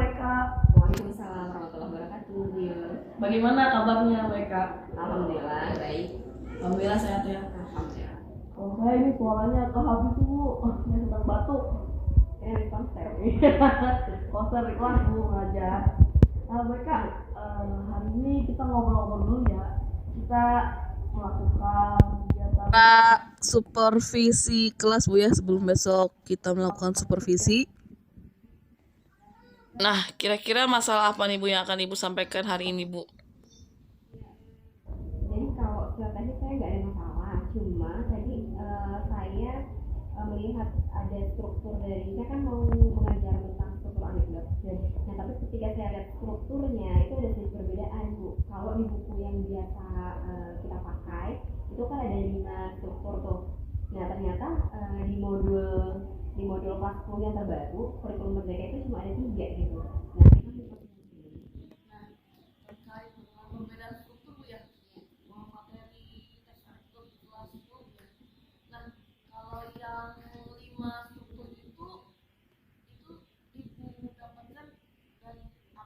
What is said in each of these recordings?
Eka. Waalaikumsalam warahmatullahi wabarakatuh. Bagaimana kabarnya Eka? Alhamdulillah baik. Alhamdulillah sehat ya. Alhamdulillah. Oh, saya ini suaranya ke habis Bu. Saya sedang batuk. Di konser. Konser di kelas Bu ngajar. Eka, hari ini kita ngobrol-ngobrol dulu ya. Kita melakukan kegiatan supervisi kelas Bu ya, sebelum besok kita melakukan supervisi. Nah, kira-kira masalah apa nih Bu yang akan Ibu sampaikan hari ini Bu? Jadi kalau tadi saya nggak ada masalah, cuma tadi saya melihat ada struktur dari, saya kan mau mengajar tentang struktur anekdot. Nah tapi ketika saya lihat strukturnya itu ada sedikit perbedaan Bu. Kalau di buku yang biasa kita pakai itu kan ada 5 struktur tuh. Nah ternyata di modul kelas 10 yang terbaru kurikulum merdeka itu cuma ada 3 gitu. Nah Terkait dengan perbedaan struktur Bu ya, materi teks anekdot di kelas 10 ya. Nah, kalau yang 5 struktur itu Ibu dapatkan dari apa?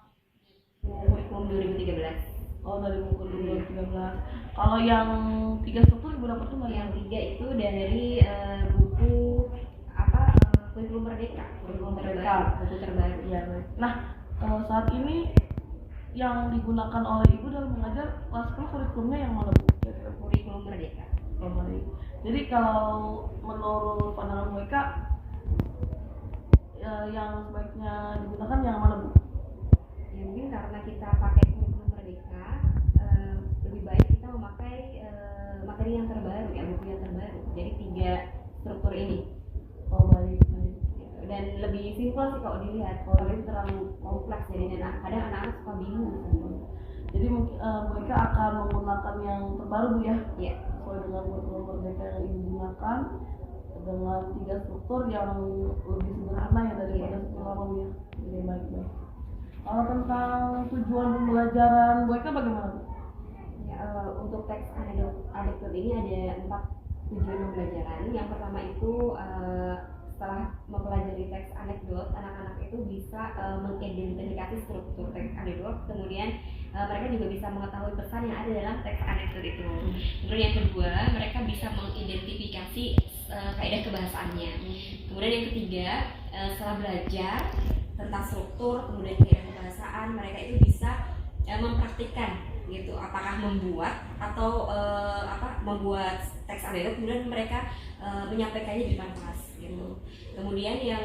kurikulum 2013. Oh, dari buku 2013. Kalau yang 3 struktur Ibu dapatkan dari Yang 3 itu dari buku kurikulum merdeka, buku terbaru. Iya, baik. Nah, saat ini yang digunakan oleh Ibu dalam mengajar kelas 10 kurikulumnya yang mana Bu? Kurikulum merdeka. Oh, baik. Jadi kalau menurut pandangan mereka yang sebaiknya digunakan yang mana Bu? Ya mungkin karena kita pakai kurikulum merdeka, lebih baik kita memakai materi yang terbaru ya, buku yang terbaru. Jadi 3 struktur ini. Oh, baik. Dan lebih simpel sih kalau dilihat. Kalau itu terlalu kompleks jadi kadang anak-anak suka bingung. Jadi mereka akan menggunakan yang terbaru Bu ya? Iya. Sesuai dengan kurikulum merdeka yang Ibu gunakan dengan 3 struktur yang lebih sederhana ya daripada struktur lama Bu ya. Jadi baik. Kalau tentang tujuan pembelajaran mereka bagaimana Bu? Ya, untuk teks anekdot ini ada 4 tujuan pembelajaran. Yang pertama itu setelah mempelajari teks anekdot, anak-anak itu bisa mengidentifikasi struktur teks anekdot. Kemudian mereka juga bisa mengetahui pesan yang ada dalam teks anekdot itu. Kemudian yang kedua, mereka bisa mengidentifikasi kaidah kebahasaannya. Kemudian yang ketiga, setelah belajar tentang struktur, kemudian kaidah kebahasaan, mereka itu bisa mempraktikkan gitu, apakah membuat atau membuat teks anekdot, kemudian mereka menyampaikannya di depan kelas gitu. Kemudian yang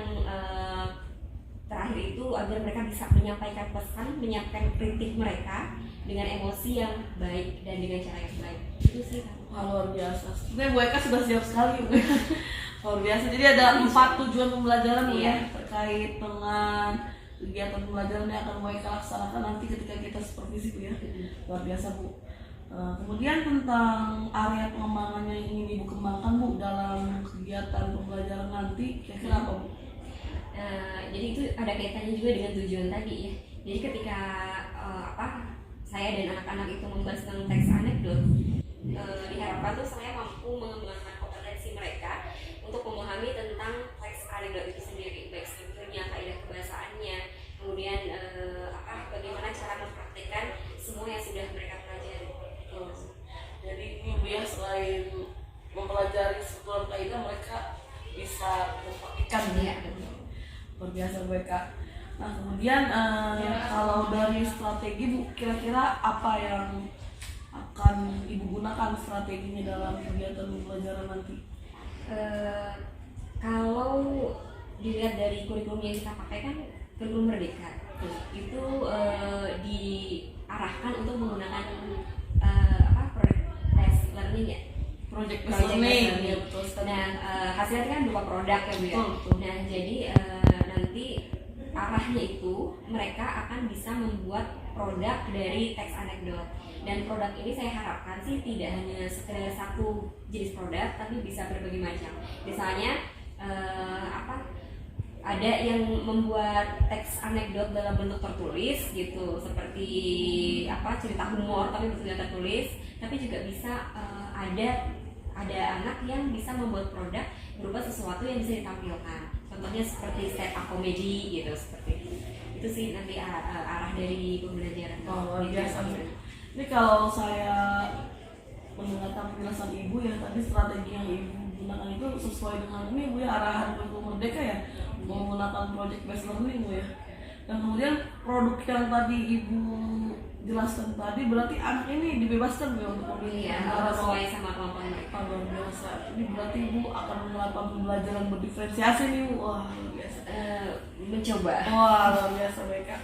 terakhir itu agar mereka bisa menyampaikan pesan, menyampaikan kritik mereka dengan emosi yang baik dan dengan cara yang baik. Itu sih. Luar biasa. Sebenarnya Bu Eka sudah siap sekali Bu. Luar biasa. Jadi ada 4 tujuan pembelajaran Bu ya, terkait dengan kegiatan pembelajaran yang akan Bu Eka laksanakan nanti ketika kita supervisi Bu ya. Luar biasa Bu. Kemudian tentang area pengembangan yang ingin Ibu kembangkan Bu dalam kegiatan pembelajaran nanti, kira-kira apa Bu? Jadi itu ada kaitannya juga dengan tujuan tadi ya. Jadi ketika saya dan anak-anak itu membahas tentang teks anekdot, diharapkan tuh saya mampu mengembangkan kompetensi mereka untuk memahami tentang teks anekdot itu sendiri, baik strukturnya, kaidah kebahasaannya, kemudian bagaimana cara mempraktikkan semua yang sudah mereka pelajari. Jadi ini Bu ya, selain mempelajari struktur kaidah, mereka bisa mempraktikkan ya. Luar biasa Bu Eka. Nah kemudian kalau dari strategi Bu, kira-kira apa yang akan Ibu gunakan strateginya dalam kegiatan pembelajaran nanti? Kalau dilihat dari kurikulum yang kita pakai kan kurikulum merdeka itu diarahkan untuk menggunakan project learning ya. Project learning ya, betul. Nah hasilnya kan berupa produk ya Bu ya. Nah jadi nanti arahnya itu mereka akan bisa membuat produk dari teks anekdot, dan produk ini saya harapkan sih tidak hanya sekedar satu jenis produk tapi bisa berbagai macam. Misalnya ada yang membuat teks anekdot dalam bentuk tertulis gitu, seperti cerita humor tapi bentuknya tertulis, tapi juga bisa ada anak yang bisa membuat produk berupa sesuatu yang bisa ditampilkan. Contohnya seperti stand up comedy gitu, seperti itu. itu sih nanti arah dari pembelajaran. Oh, luar biasa. Ini kalau saya mendengarkan penjelasan ibu ya, tadi strategi yang ibu gunakan itu sesuai dengan ini bu ya, arahan Kurikulum Merdeka ya, menggunakan project based learning bu ya. Dan kemudian produk yang tadi ibu jelaskan tadi berarti anak ini dibebaskan ya untuk memilih sesuai sama kemampuan mereka. Luar biasa. Ini berarti ibu akan melakukan pembelajaran berdiferensiasi nih bu. Wah luar biasa. Mencoba. Wah luar biasa mereka.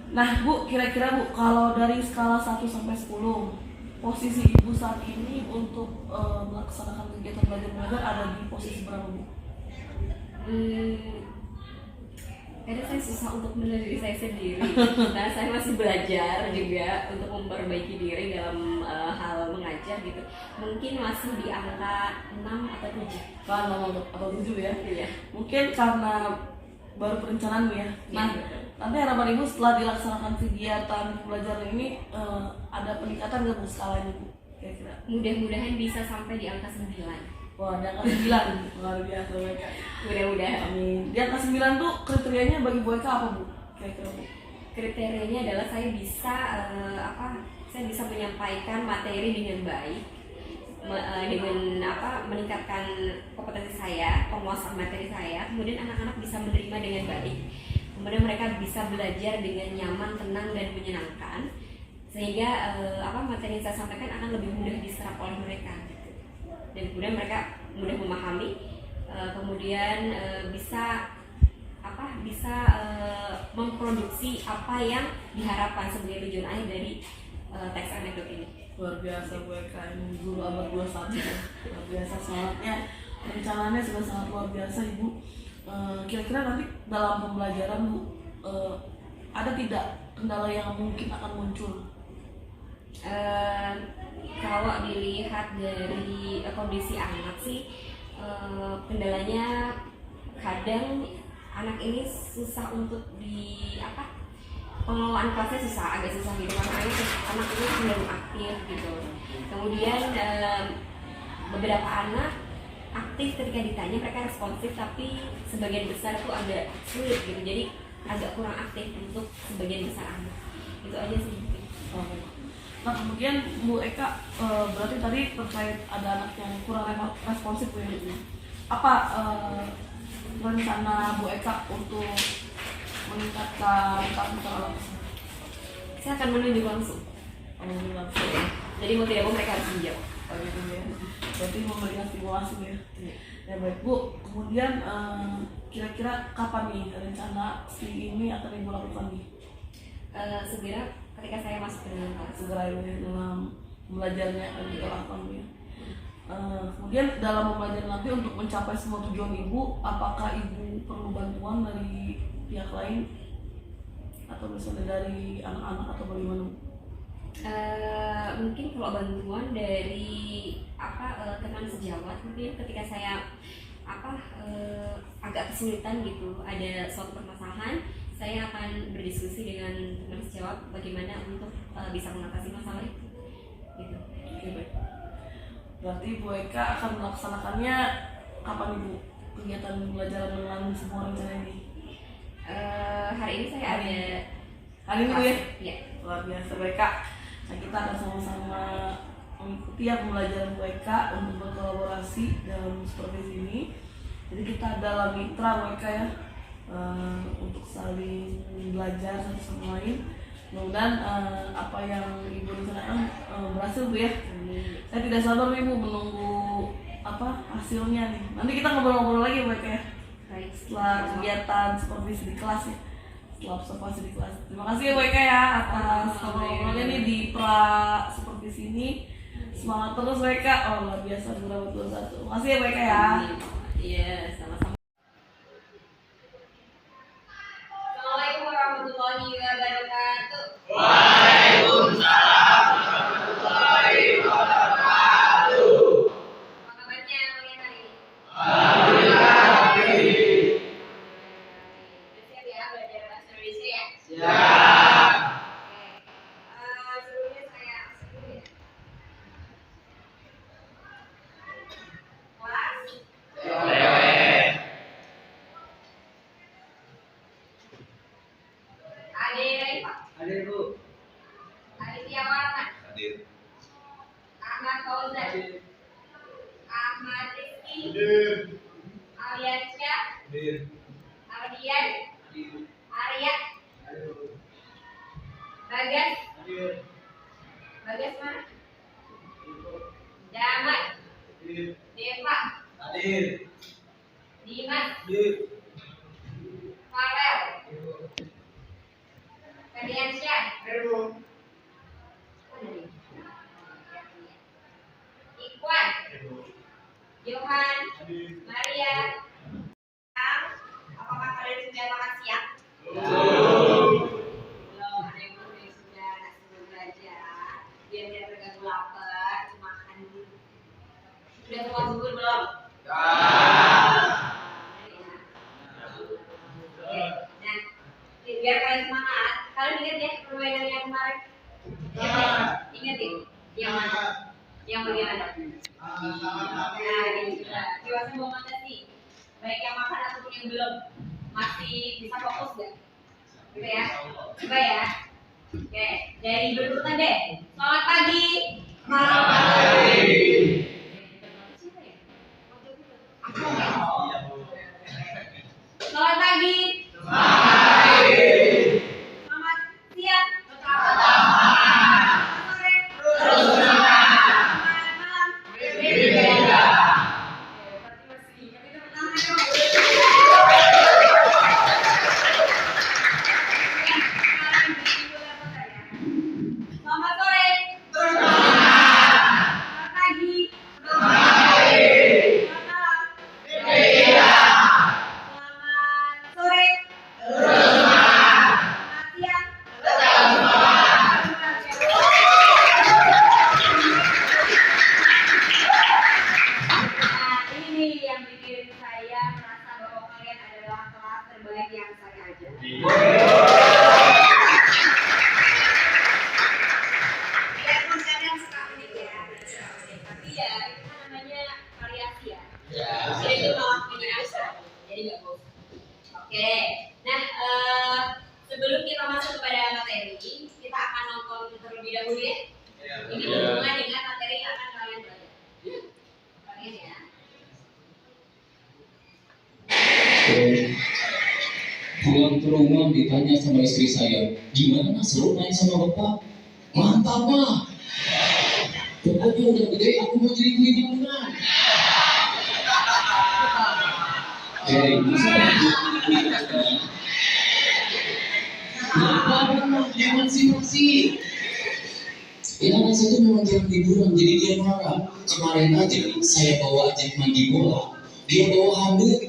Nah bu, kira-kira bu kalau dari skala 1 sampai 10, posisi ibu saat ini untuk melaksanakan kegiatan belajar mengajar ada di posisi berapa bu? Kadang saya susah untuk menilai diri saya sendiri karena saya masih belajar juga untuk memperbaiki diri dalam hal mengajar gitu. Mungkin masih di angka 6 atau 7. Kan 6 atau 7 ya? Iya. Mungkin karena baru perencanaan ya. Nah, nanti harapan ibu setelah dilaksanakan kegiatan pembelajaran ini ada peningkatan nggak bu skalanya bu? Kira-kira? Mudah-mudahan bisa sampai di angka 9. Wah, di angka 9 luar biasa mereka. Mudah-mudahan. Amin. Di angka 9 tuh kriterianya bagi Bu Eka apa bu? Kira-kira bu? Kriterianya adalah saya bisa saya bisa menyampaikan materi dengan baik, dengan meningkatkan kompetensi saya, penguasaan materi saya. Kemudian anak-anak bisa menerima dengan baik. Kemudian mereka bisa belajar dengan nyaman, tenang dan menyenangkan. Sehingga materi yang saya sampaikan akan lebih mudah diserap oleh mereka. Dan kemudian mereka mudah memahami, kemudian bisa memproduksi apa yang diharapkan sebagai tujuan akhir dari teks anekdot ini. Luar biasa Bu Eka, ini guru abad 21 luar biasa semangatnya, rencananya sudah sangat luar biasa Ibu. Kira-kira nanti dalam pembelajaran Bu, ada tidak kendala yang mungkin akan muncul? Kalau dilihat dari kondisi anak sih, kendalanya kadang anak ini susah untuk pengelolaan kelasnya agak susah gitu karena anak ini belum aktif gitu. Kemudian beberapa anak aktif ketika ditanya mereka responsif, tapi sebagian besar itu agak sulit gitu, jadi agak kurang aktif untuk sebagian besar anak. Itu aja sih. Nah kemudian Bu Eka, berarti tadi terkait ada anak yang kurang responsif Bu ya. Apa rencana Bu Eka untuk meningkatkan kapasitas? Saya akan menunjuk langsung. Jadi mau tidak mau mereka harus menjawab. Oh gitu ya. Berarti memberikan stimulasi ya. Ya baik Bu. Kemudian kira-kira kapan nih rencana si ini akan Ibu lakukan nih? Segera ketika saya masuk ke dalam kelas. Segera ya dalam belajarnya akan kita lakukan ya. Kemudian dalam pembelajaran nanti untuk mencapai semua tujuan Ibu, apakah Ibu perlu bantuan dari pihak lain atau misalnya dari anak-anak atau bagaimana? Mungkin kalau bantuan dari teman sejawat, mungkin ketika saya agak kesulitan gitu, ada suatu permasalahan, saya akan berdiskusi dengan teman sejawat bagaimana untuk bisa mengatasi masalah itu gitu. Oke, baik. Berarti Bu Eka akan melaksanakannya kapan Ibu kegiatan belajar dengan semua rencana ini? Hari ini saya ada hari ini Bu ya? Iya. Luar biasa Bu Eka. Nah kita akan sama-sama mengikuti ya pembelajaran Bu Eka untuk berkolaborasi dalam supervisi ini. Jadi kita adalah mitra Bu Eka ya, untuk saling belajar satu sama lain. Mudah-mudahan apa yang Ibu rencanakan berhasil Bu ya. Saya tidak sabar Ibu menunggu hasilnya nih. Nanti kita ngobrol-ngobrol lagi Bu Eka ya. Baik. Setelah kegiatan supervisi di kelas ya. Setelah observasi di kelas. Terima kasih ya Bu Eka ya atas ngobrol-ngobrolnya nih di pra supervisi ini. Semangat terus Bu Eka. Oh luar biasa guru 21. Terima kasih ya Bu Eka ya. Iya, sama-sama. Assalamualaikum warahmatullahi wabarakatuh. Waalaikumsalam warahmatullahi wabarakatuh. Apa kabarnya kalian hari ini? Alhamdulillah. Siap ya belajar bahasa Indonesia ya? Siap. Sebelumnya saya dulu ya. Kelas. Hadir, Bu. Aditya Warna, Hadir. Ahmad Fauzan, Ahmad Rizky, Hadir. Aliansyah, Hadir. Ardian, Hadir. Arya, Hadir. Bagas, Hadir. Bagas mana? Damai, Hadir. Deva, Hadir. Dimas, Hadir. Farel, Ferdiansyah, Hadir, Bu. Ikhwan, Hadir, Bu. Johan, Hadir. Maria. Apakah kalian sudah makan siang? Belum, ada yang sudah nasi belajar. Biar tidak terganggu lapar, makan dulu. Sudah semua bubur belum? Nah, biar kalian semangat, kalian ingat ya permainan yang kemarin? Ingat ya? Yang mana? Yang bagaimana? Nah, ini juga. Dewasa mau makan sih. Baik yang makan ataupun yang belum. Masih bisa fokus gak? Gitu ya? Coba ya. Oke, dari berurutan deh. Selamat pagi. Selamat pagi. Selamat pagi. Selamat siang. Selamat sore. Selamat malam. Berarti masih tapi tepuk tangan dong. Sekarang dimulai kota ya. Selamat sore. Selamat pagi. Selamat malam. Selamat sore. Selamat siang. Nah, ini nih yang bikin saya merasa bahwa kalian adalah kelas terbaik yang saya ajar. Biarpun kadang suka unik ya, tapi ya itu kan namanya variasi ya. Jadi itu malah menyenangkan, jadi nggak bosan. Oke, nah sebelum kita masuk kepada materi, kita akan nonton terlebih dahulu ya. Ini berhubungan dengan materi yang akan kalian belajar. Kalian ya. Pulang ke rumah ditanya sama istri saya, gimana selalu nanya sama bapak? Mantap mah. Pokoknya udah gede aku mau jadi kuli bangunan. Jadi apa mah jangan masih. Ya anak saya itu memang jarang liburan, jadi dia marah. Kemarin aja saya bawa ajak mandi bola, dia bawa handuk.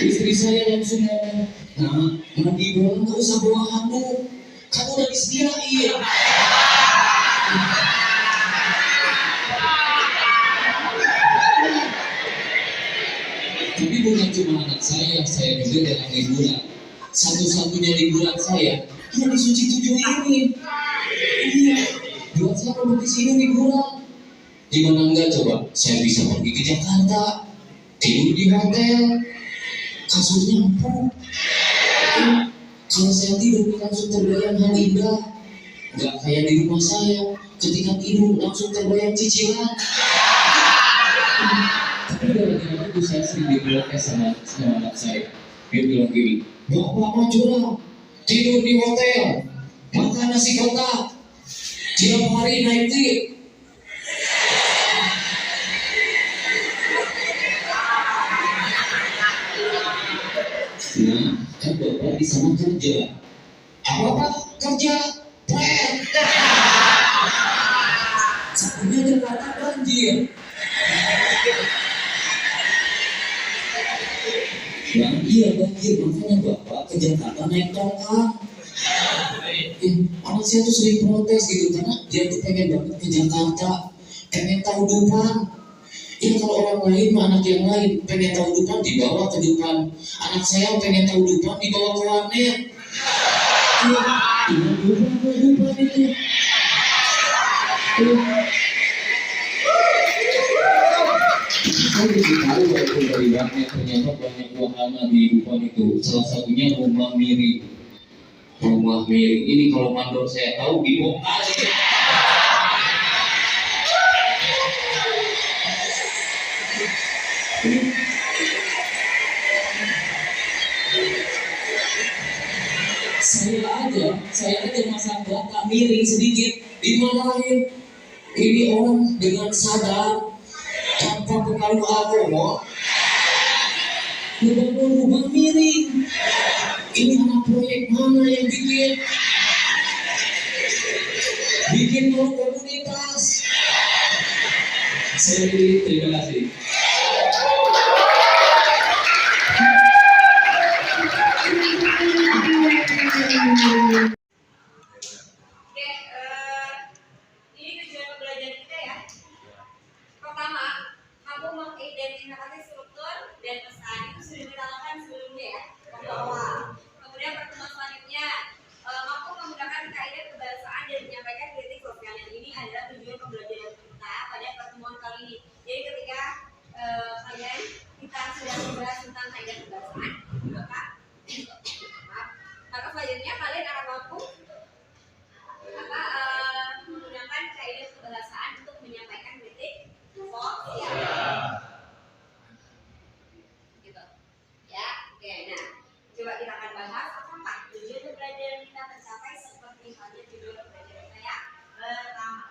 Istri saya langsung ngomong, nah mandi bola nggak usah bawa handuk, kamu udah disediain. Tapi bukan cuma anak saya juga dalam liburan. Satu-satunya liburan saya, ya di Suci 7 ini. Iya, buat saya kalau di sini liburan. Gimana enggak coba? Saya bisa pergi ke Jakarta, tidur di hotel, kasurnya empuk. Kalau saya tidur langsung terbayang hal indah. Enggak kayak di rumah saya, ketika tidur langsung terbayang cicilan. Tapi gara-gara itu saya sering diprotes sama anak saya. Dia bilang gini, bapak mah curang, tidur di hotel, makan nasi kotak, tiap hari naik trip. Nah, kan bapak di sana kerja. Apa pak kerja? Pret. Sakunya Jakarta banjir. Nah, iya banjir, makanya bapak ke Jakarta naik tongkang. Anak saya tuh sering protes gitu karena dia tuh pengen banget ke Jakarta, pengen tahu Dupang. Ya kalau orang lain, anak yang lain pengen tahu Dupang dibawa ke Dupang. Anak saya pengen tahu Dupang dibawa ke warnet. Iya, Dupang itu. Saya jadi tahu walaupun dari warnet ternyata banyak wahana di Dufan itu. Salah satunya rumah miring. Rumah miring ini kalau mandor saya tahu dibongkar. Saya aja masang data miring sedikit dimarahin. Ini orang dengan sadar tanpa pengaruh agama membangun rumah miring. Ini anak proyek mana yang bikin komunitas. Saya terima kasih. Oke, ini tujuan pembelajaran kita ya. Pertama, kamu mengidentifikasi struktur dan pesan itu sudah kita lakukan sebelumnya ya, waktu awal. Kemudian pertemuan selanjutnya, mampu menggunakan kaidah kebahasaan dan menyampaikan kritik sosial. Yang ini adalah tujuan pembelajaran kita pada pertemuan kali ini. Jadi ketika kita sudah membahas tentang kaidah kebahasaan, maka selanjutnya kalian akan mampu menggunakan kaidah kebahasaan untuk menyampaikan kritik sosial. Gitu. Ya, oke. Nah, coba kita akan bahas apakah tujuan pembelajaran kita tercapai seperti halnya tujuan pembelajaran kita yang pertama.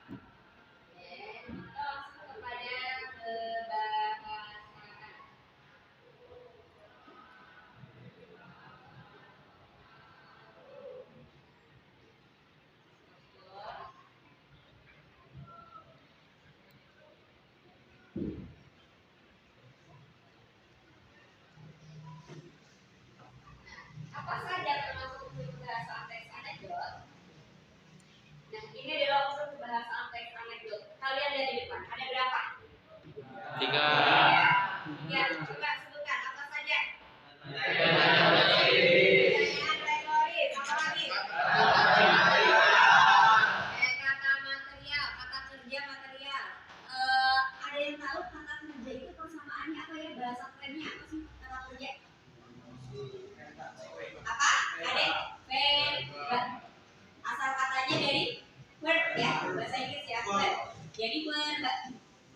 Oke, kita langsung kepada pembahasan. Apa saja termasuk unsur kebahasaan teks anekdot? Nah, ini adalah unsur kebahasaan teks anekdot. Kalian lihat di depan, ada berapa? 3. Ya, coba sebutkan apa saja. Kata material, kata kerja material. Ada yang tahu kata kerja itu persamaannya apa ya? Bahasa kerennya apa sih kata kerja? Apa? Ada verb. Asal katanya dari verb ya, bahasa Inggris ya, verb. Jadi verb.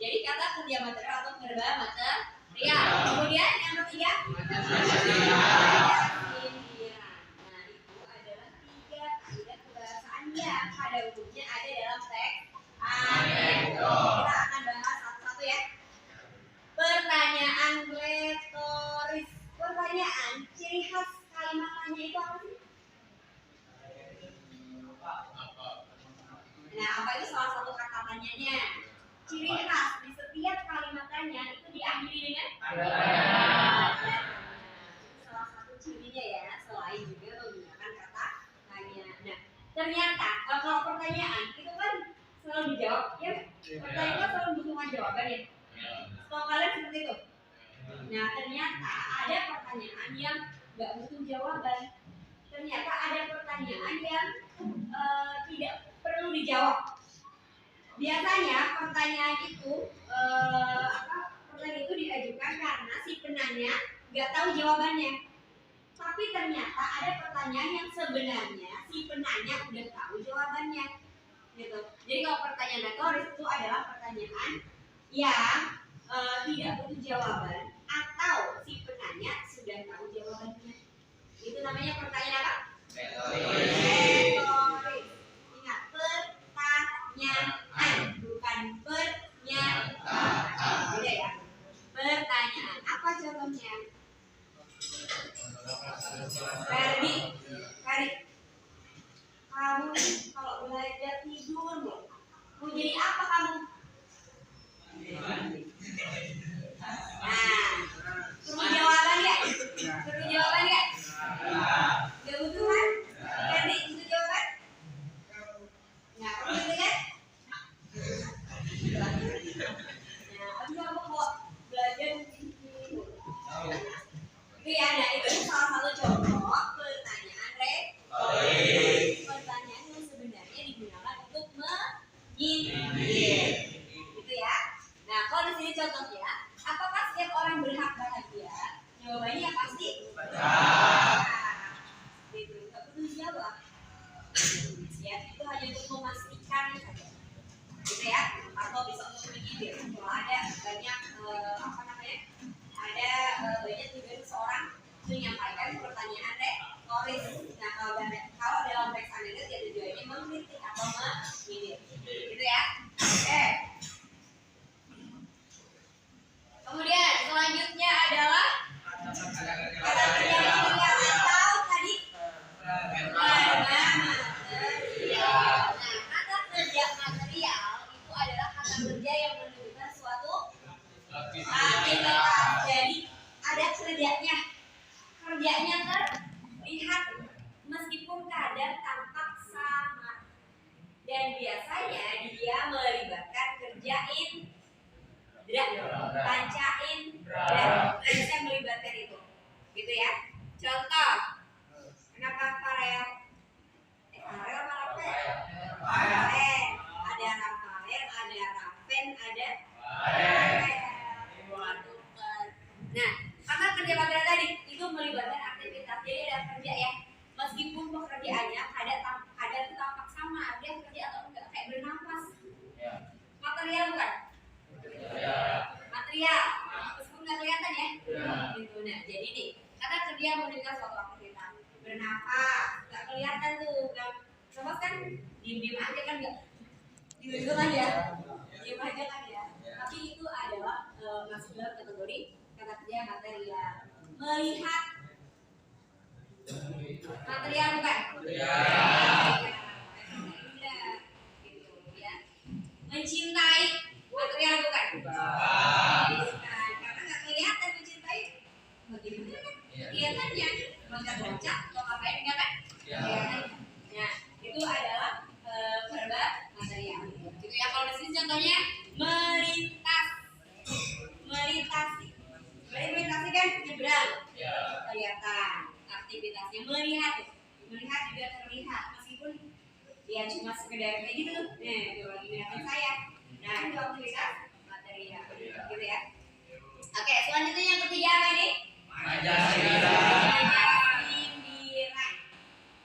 Jadi kata kerja material atau verba material. Kemudian yang ketiga, sindiran. Nah, itu adalah 3 kaidah kebahasaan yang pada umumnya ada dalam teks anekdot. Kita akan bahas satu-satu ya. Pertanyaan retoris. Pertanyaan, ciri khas kalimat tanya itu apa sih? Nah, apa itu salah satu kata tanyanya? Ciri khas di setiap kalimat tanya itu diakhiri dengan tanya. Salah satu cirinya ya, selain juga menggunakan kata tanya. Nah, ternyata kalau pertanyaan itu kan selalu dijawab ya. Pertanyaan kan selalu membutuhkan jawaban ya. Kalau kalian seperti itu. Nah, ternyata ada pertanyaan yang nggak butuh jawaban. Ternyata ada pertanyaan yang tidak perlu dijawab. Biasanya pertanyaan itu diajukan karena si penanya nggak tahu jawabannya. Tapi ternyata ada pertanyaan yang sebenarnya si penanya udah tahu jawabannya. Gitu. Jadi kalau pertanyaan retoris itu adalah pertanyaan yang tidak butuh jawaban atau si penanya sudah tahu jawabannya. Itu namanya pertanyaan apa? Retoris. Ingat, pertanyaan bukan pernyataan. Beda ya. Pertanyaan. Apa contohnya? Ferdi, kamu kalau belajar tidur mau jadi apa kamu? Nah, suruh jawaban ya? Suruh jawaban ya? Gak butuh kan? Ferdi, butuh jawaban? Nggak perlu gitu kan? Nah, abis kamu mau belajar tidur. Itu ya, nah itu salah satu contoh pertanyaan retoris. Pertanyaan yang sebenarnya digunakan untuk menyindir. Gitu ya. mindir. Gitu ya. Oke. Kemudian selanjutnya adalah kata kerja material atau tadi material. Nah, kata kerja material itu adalah kata kerja yang menunjukkan suatu aktivitas. Jadi ada kerjanya. Kerjanya terlihat meskipun kadang tampak sama. Dan biasanya dia melibatkan kerja panca indera. Biasanya melibatkan itu. Gitu ya. Contoh. Kenapa Rafael apa Rafael? Rafael. Ada Rafael, ada Raven, ada Nah, kata kerja material tadi itu melibatkan aktivitas. Jadi ada kerja ya. Meskipun pekerjaannya ada tampak sama, dia kerja atau enggak, kayak bernafas. Material bukan? Material. Meskipun nggak kelihatan ya. Gitu. Nah, jadi nih kata kerja menunjukkan suatu aktivitas. Bernafas, nggak kelihatan tuh. Nafas kan diem aja kan nggak? Diem aja. Diem aja kan ya. Tapi itu adalah masuk dalam kategori kata kerja material. Melihat material bukan? Gitu ya. Mencintai material bukan? Karena nggak kelihatan mencintai. Bagaimana kan? Kelihatannya loncat-loncat atau ngapain enggak kan? Nah, itu adalah verba material. Gitu ya. Kalau di sini contohnya melintas, melintasi. Melintasi kan nyebrang. Kelihatan aktivitasnya. Melihat juga terlihat meskipun ya cuma sekedar kayak gitu tuh. Nah, itu lagi ngeliatin saya. Nah, itu aktivitas material. Gitu ya. Oke, selanjutnya yang ketiga apa ini? Sindiran.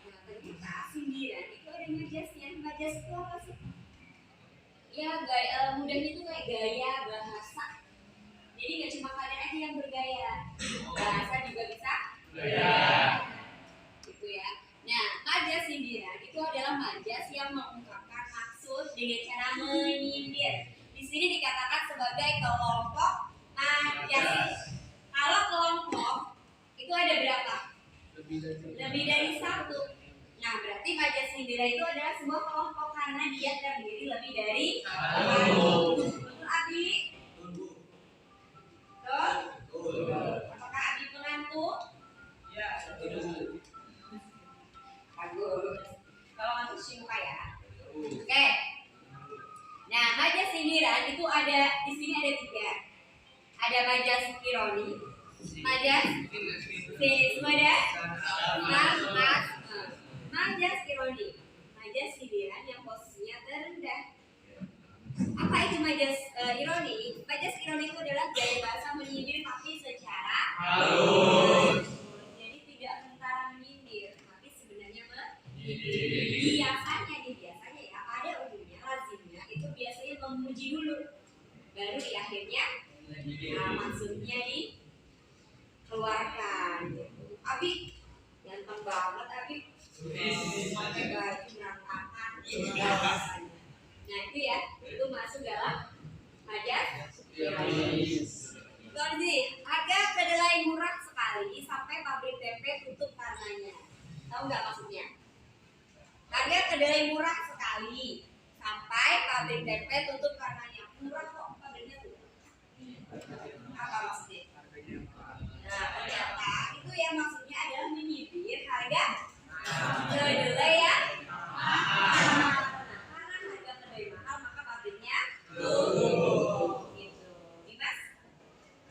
Nah, ternyata sindiran itu ada majasnya. Majas itu apa sih? Ya, mudahnya itu kayak gaya bahasa. Jadi nggak cuma kalian aja yang bergaya, bahasa juga bisa. Gitu ya. Nah, majas sindiran itu adalah majas yang mengungkapkan maksud dengan cara menyindir. Di sini dikatakan sebagai kelompok majas. Kalau kelompok itu ada berapa? Lebih dari satu. Nah, berarti majas sindiran itu adalah sebuah kelompok karena dia terdiri lebih dari satu. Betul, Abi? Betul. Apakah Abi mengantuk? Bagus. Kalau ngantuk muka ya. Oke. Nah, majas sindiran itu ada di sini ada 3. Ada majas ironi, majas sinisme dan majas ironi. Majas sindiran yang posisinya terendah. Apa itu majas ironi? Majas ironi itu adalah gaya bahasa menyindir tapi secara halus. Jadi tidak tentara menyindir, tapi sebenarnya biasanya ya pada umumnya lazimnya itu biasanya memuji dulu, baru di akhirnya maksudnya dikeluarkan. Abi ganteng banget Abi, pakai baju berantakan. Nah itu ya, itu masuk dalam majas. Jadi harga kedelai murah sekali sampai pabrik tempe tutup karenanya. Tahu nggak maksudnya? Harga kedelai murah sekali sampai pabrik tempe tutup karenanya. Murah kok pabriknya tutup. Apa maksudnya? Nah ternyata itu yang maksudnya adalah menyindir harga kedelai yang mahal. Karena harga kedelai mahal maka pabriknya tutup. Gitu. Dimas?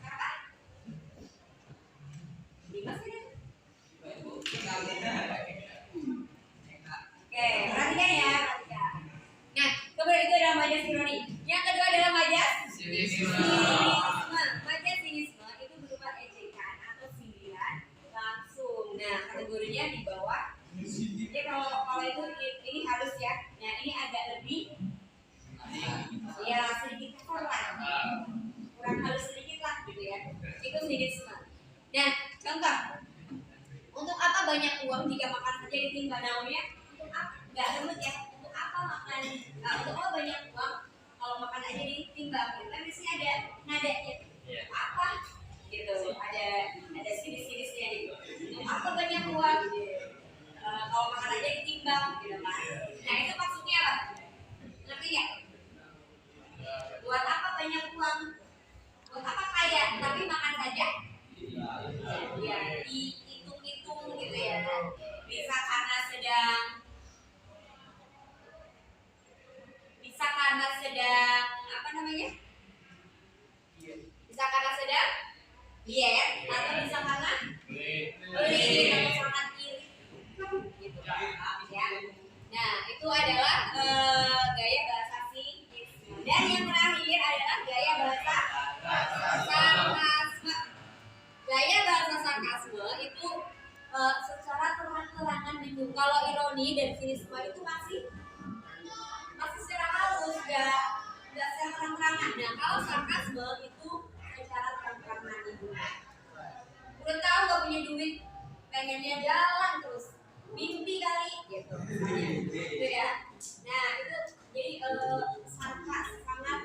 Apa? Dimas ini? Oke, perhatikan ya, perhatikan. Nah, kemudian itu adalah majas ironi. Yang kedua adalah majas sinisme. Majas sinisme itu berupa ejekan atau sindiran langsung. Nah, kategorinya di bawah. Jadi kalau itu ini halus ya. Nah, ini agak lebih ya sedikit kasar lah. Kurang halus sedikit lah gitu ya. Itu sinisme. Nah, contoh. Untuk apa banyak uang jika makan saja ditimbang naunnya? Untuk apa? Nggak remut ya. Untuk apa makan Untuk apa banyak uang? Kalau makan aja ditimbang gitu kan biasanya ada nadanya. Apa? Gitu. Ada siris-sirisnya gitu. Untuk apa banyak uang? Kalau makan aja ditimbang gitu kan. Nah, itu maksudnya apa? Ngerti nggak? Buat apa banyak uang? Buat apa kaya tapi makan saja? Ya, dihitung-hitung gitu ya. Bisa karena apa namanya? Bisa karena sedang diet atau bisa karena beli atau sangat iri gitu ya. Nah, itu adalah gaya bahasa sinisme. Dan yang terakhir adalah gaya bahasa sarkasme. Gaya bahasa sarkasme itu secara terang-terangan menyinggung. Kalau ironi dan sinisme itu masih secara halus, nggak secara terang-terangan. Nah, kalau sarkasme itu secara terang-terangan menyinggung. Udah tahu gak punya duit, pengennya jalan terus, mimpi kali gitu, gitu ya. Nah, itu jadi sarkas sangat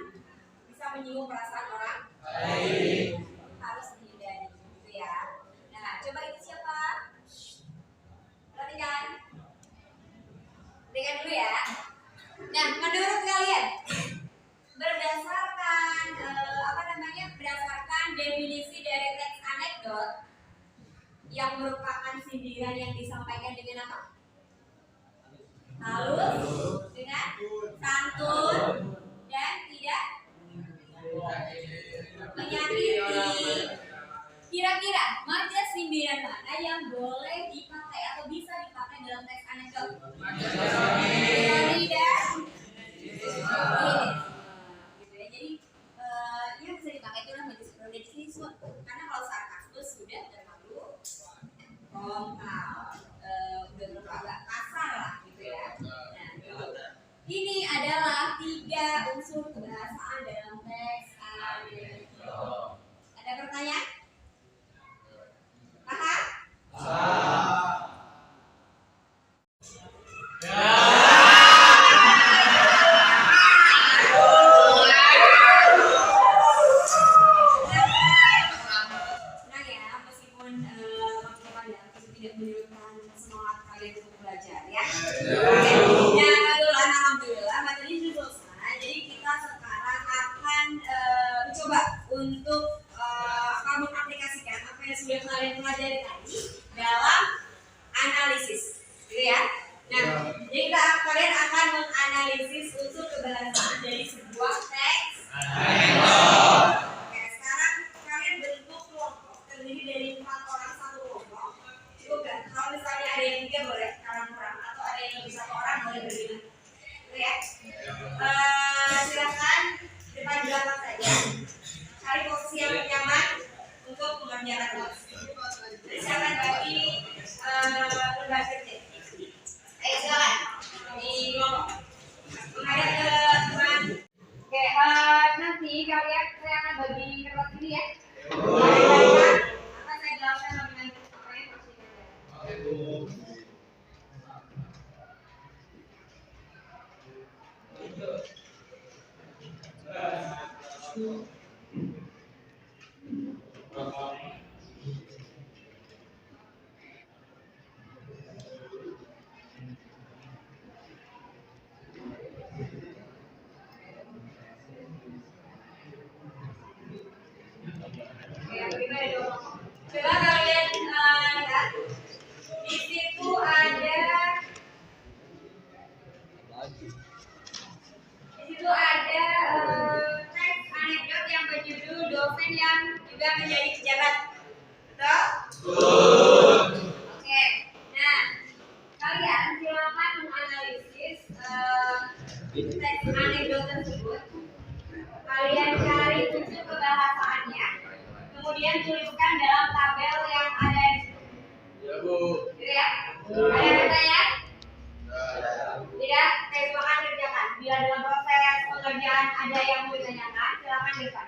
bisa menyinggung perasaan orang. Harus dihindari, gitu ya. Nah, coba itu siapa? Perhatikan. Dengar dulu ya. Nah, menurut kalian berdasarkan berdasarkan definisi dari teks anekdot yang merupakan sindiran yang disampaikan dengan apa? Halus, dengan santun, dan tidak menyakiti. Kira-kira majas sindiran mana yang boleh dipakai atau bisa dipakai dalam teks anekdot? Ironi dan gitu ya. Jadi yang bisa dipakai itu adalah majas ironi dan sinisme. Karena kalau sarkasme sudah terlalu frontal, udah terlalu agak kasar lah gitu ya. Nah, gitu. Ini adalah 3 unsur kebahasaan dalam teks anekdot. Ada pertanyaan? Paham? Senang ya, meskipun tidak menyurutkan semangat kalian untuk belajar ya. Alhamdulillah materi sudah selesai. Jadi kita sekarang akan mencoba untuk kamu aplikasikan apa yang sudah kalian pelajari tadi dalam analisis, gitu ya. Nah, jadi kalian akan menganalisis unsur kebahasaan dari sebuah teks. Oke, sekarang kalian bentuk kelompok terdiri dari 4 orang satu kelompok. Cukup nggak? Kalau misalnya ada yang 3 boleh, kurang atau ada yang lebih 1 orang boleh berlima. Gitu ya. Silakan depan belakang saja. Cari posisi yang nyaman untuk mengerjakan tugas. Silakan bagi lembaga kerja. Ayo silakan di kelompok. Menghadap ke teman. Oke, nanti kalian saya akan bagi kertas ini ya. Akan saya jelaskan lebih lanjut apa yang harus dikerjakan. Coba kalian lihat di situ ada teks anekdot yang berjudul dosen yang juga menjadi pejabat. Betul? Oke. Nah, kalian silakan menganalisis teks anekdot tersebut. Kalian cari unsur kebahasaannya, kemudian tuliskan dalam tabel yang ada di situ. Ya, Bu. Gitu ya? Ada pertanyaan? Tidak? Saya silakan kerjakan. Bila dalam proses pengerjaan ada yang mau ditanyakan, silakan depan.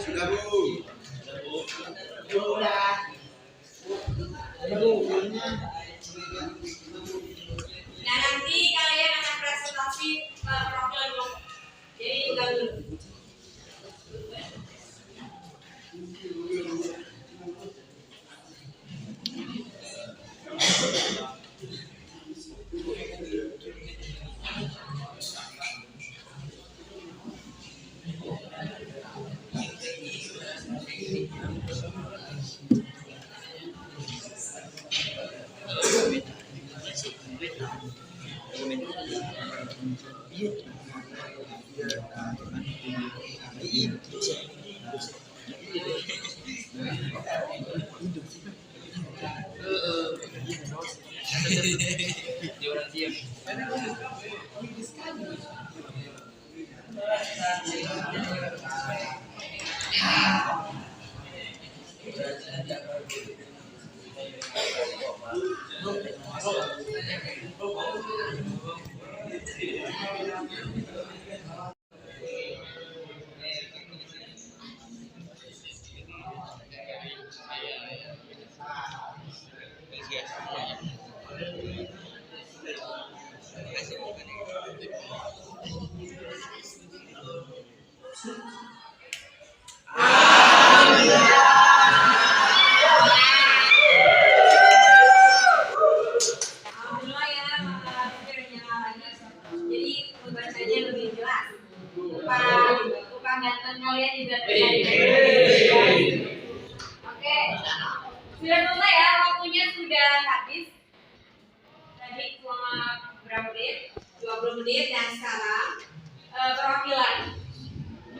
Sudah bu. Nah nanti kalian akan presentasi profil dulu. Jadi tinggal dulu. Alhamdulillah ya, udah nyala lagi. Jadi membacanya lebih jelas. Tukang ganteng kalian juga terjadi. Oke, sudah selesai ya, waktunya sudah habis. Tadi selama berapa menit? 20 menit dan sekarang perwakilan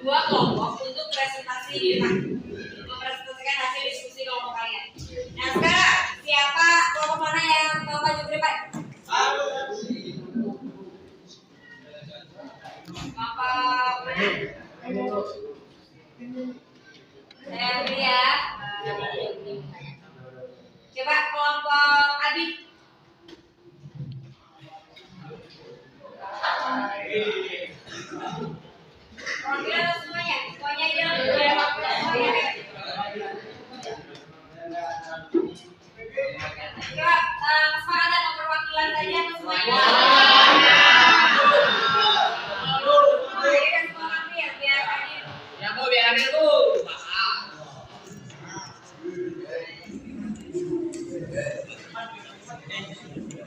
dua kelompok untuk presentasi di depan, mempresentasikan hasil diskusi kelompok kalian. Nah sekarang siapa kelompok mana yang mau maju ke depan? Bapak mana? Saya beri ya. Coba kelompok adik. Perwakilan semuanya, semuanya aja boleh wakil semuanya. Coba kesepakatan perwakilan saja semuanya. Jadi kan semua hampir biar hadir. Ya mau biar hadir tuh.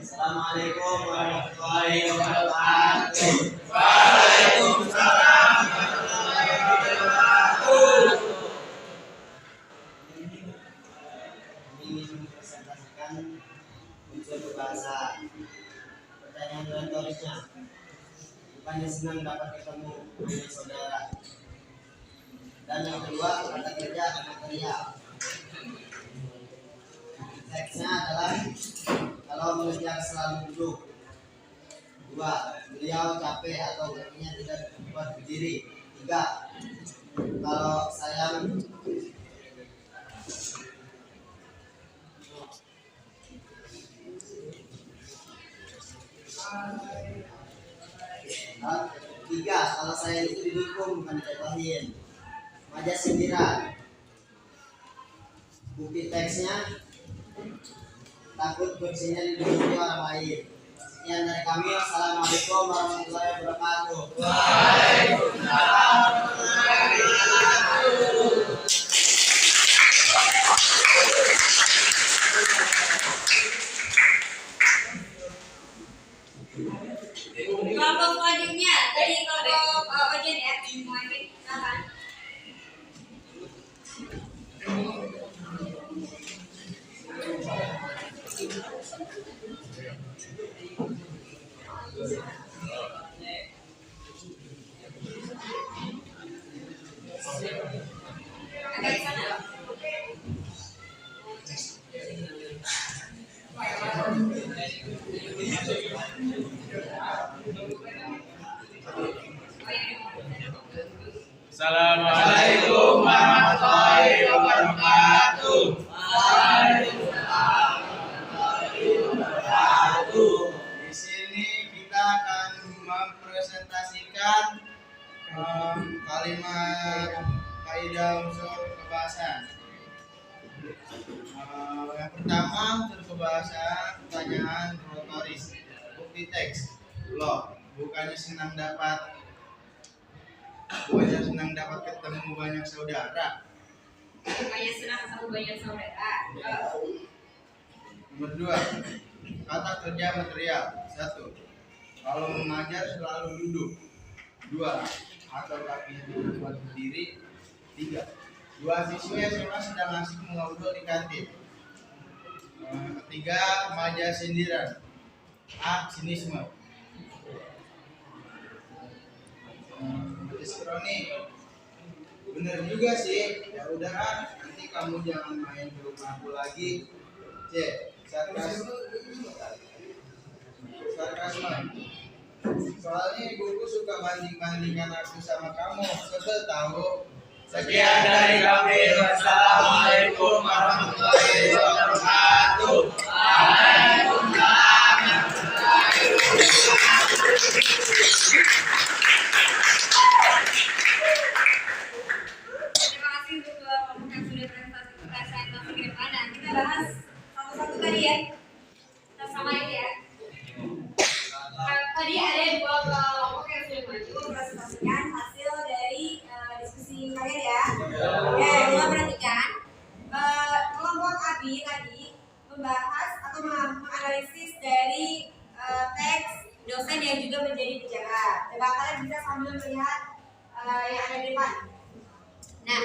Assalamualaikum warahmatullahi wabarakatuh. Ini mempresentasikan unsur bahasa. Pertanyaan retorisnya, bukannya senang dapat ketemu dengan saudara. Dan yang kedua, kata kerja material. Teksnya adalah kalau mengejar selalu duduk. 2. Beliau capek atau kakinya tidak kuat berdiri. 3. Kalau sayang tiga, kalau saya itu didukung bukan dijatuhin. Wajah sindiran. bukti teksnya takut kursinya diduduki orang lain. Sekian dari kami. Assalamualaikum warahmatullahi wabarakatuh. Kelompok selanjutnya dari kelompok Ojen ya, Muhammad, silakan. Agak sana. Assalamualaikum warahmatullahi wabarakatuh. Di sini kita akan mempresentasikan kalimat kaidah unsur kebahasaan. Yang pertama unsur kebahasaan, pertanyaan retoris, bukti teks. Loh, bukannya senang dapat ketemu banyak saudara. Bukannya senang ketemu banyak saudara. Nomor 2, kata kerja material. 1. Kalau mengajar selalu duduk. 2. Atau kakinya duduk buat berdiri. 3. 2 siswa SMA sedang asik mengobrol di kantin. 3. Remaja sindiran. A. Sinisme. Kronik. Bener juga sih. Ya udah, nanti kamu jangan main ke rumah aku lagi. C. Sarkasme. Soalnya ibuku suka banding-bandingkan aku sama kamu. Sebel tahu. Sekian dari kami. Wassalamualaikum warahmatullahi wabarakatuh. Terima kasih untuk kelompok yang sudah presentasi ke depan. Nah, kita bahas satu-satu tadi ya. Kita samain ya. Tadi ada 2 kelompok yang sudah maju presentasikan hasil dari diskusi kalian ya. Oke, mulai perhatikan. Kelompok Abi tadi membahas atau menganalisis dari teks dosen yang juga menjadi pejabat. Coba kalian bisa sambil melihat yang ada di depan. Nah,